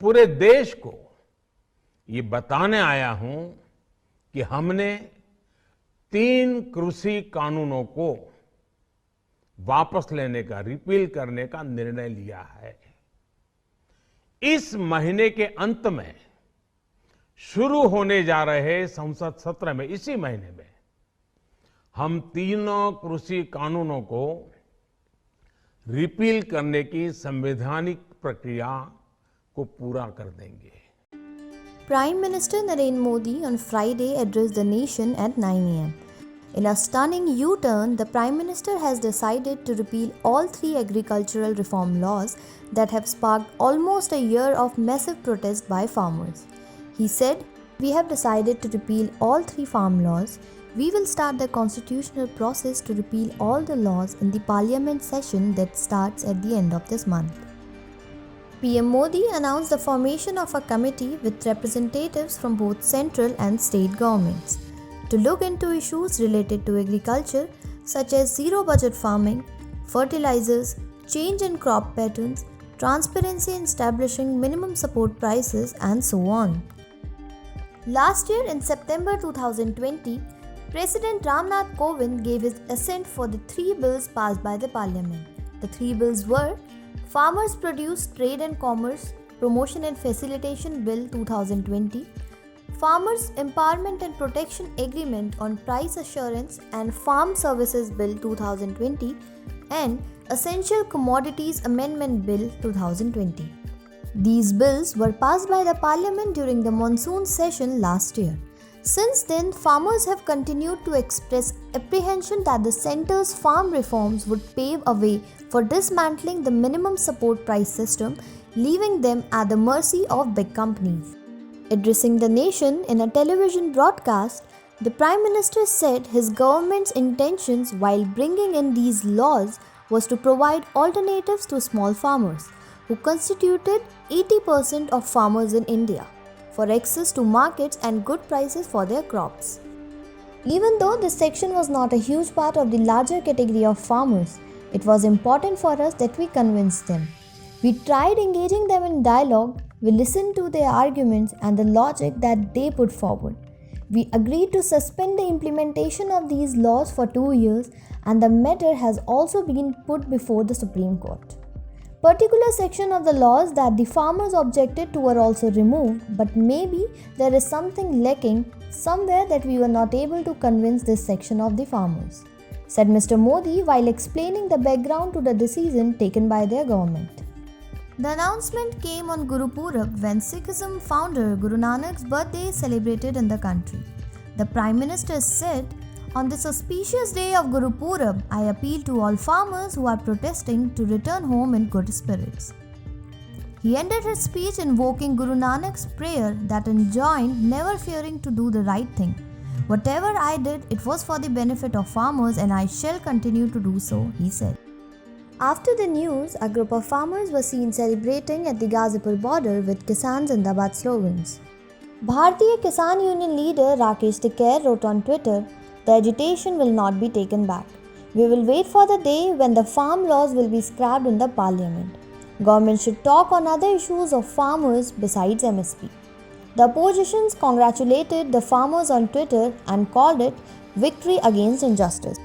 पूरे देश को ये बताने आया हूं कि हमने 3 कृषि कानूनों को वापस लेने का, रिपील करने का निर्णय लिया है। इस महीने के अंत में शुरू होने जा रहे संसद सत्र में, इसी महीने में, हम तीनों कृषि कानूनों को रिपील करने की संवैधानिक प्रक्रिया को पूरा कर देंगे। Prime Minister Narendra Modi on Friday addressed the nation at 9 a.m. In a stunning U-turn, the Prime Minister has decided to repeal all 3 agricultural reform laws that have sparked almost a year of massive protest by farmers. He said, "We have decided to repeal all 3 farm laws. We will start the constitutional process to repeal all the laws in the parliament session that starts at the end of this month." PM Modi announced the formation of a committee with representatives from both central and state governments to look into issues related to agriculture such as zero budget farming, fertilizers, change in crop patterns, transparency in establishing minimum support prices, and so on. Last year in September 2020, President Ramnath Kovind gave his assent for the 3 bills passed by the parliament. The 3 bills were Farmers Produce Trade and Commerce Promotion and Facilitation Bill 2020, Farmers Empowerment and Protection Agreement on Price Assurance and Farm Services Bill 2020, and Essential Commodities Amendment Bill 2020. These bills were passed by the parliament during the monsoon session last year. Since then, farmers have continued to express apprehension that the centre's farm reforms would pave a way for dismantling the minimum support price system, leaving them at the mercy of big companies. Addressing the nation in a television broadcast, the Prime Minister said his government's intentions while bringing in these laws was to provide alternatives to small farmers, who constituted 80% of farmers in India, for access to markets and good prices for their crops. Even though this section was not a huge part of the larger category of farmers, it was important for us that we convinced them. We tried engaging them in dialogue, we listened to their arguments and the logic that they put forward. We agreed to suspend the implementation of these laws for 2 years, and the matter has also been put before the Supreme Court. Particular section of the laws that the farmers objected to were also removed, but maybe there is something lacking somewhere that we were not able to convince this section of the farmers, said Mr. Modi while explaining the background to the decision taken by their government. The announcement came on Guru Purab, when Sikhism founder Guru Nanak's birthday is celebrated in the country. The Prime Minister said, "On this auspicious day of Guru Purab, I appeal to all farmers who are protesting to return home in good spirits." He ended his speech invoking Guru Nanak's prayer that enjoined never fearing to do the right thing. "Whatever I did, it was for the benefit of farmers, and I shall continue to do so," he said. After the news, a group of farmers were seen celebrating at the Ghazipur border with Kisan Zindabad slogans. Bharatiya Kisan Union leader Rakesh Tikkair wrote on Twitter, "The agitation will not be taken back. We will wait for the day when the farm laws will be scrapped in the parliament. Government should talk on other issues of farmers besides MSP." The oppositions congratulated the farmers on Twitter and called it victory against injustice.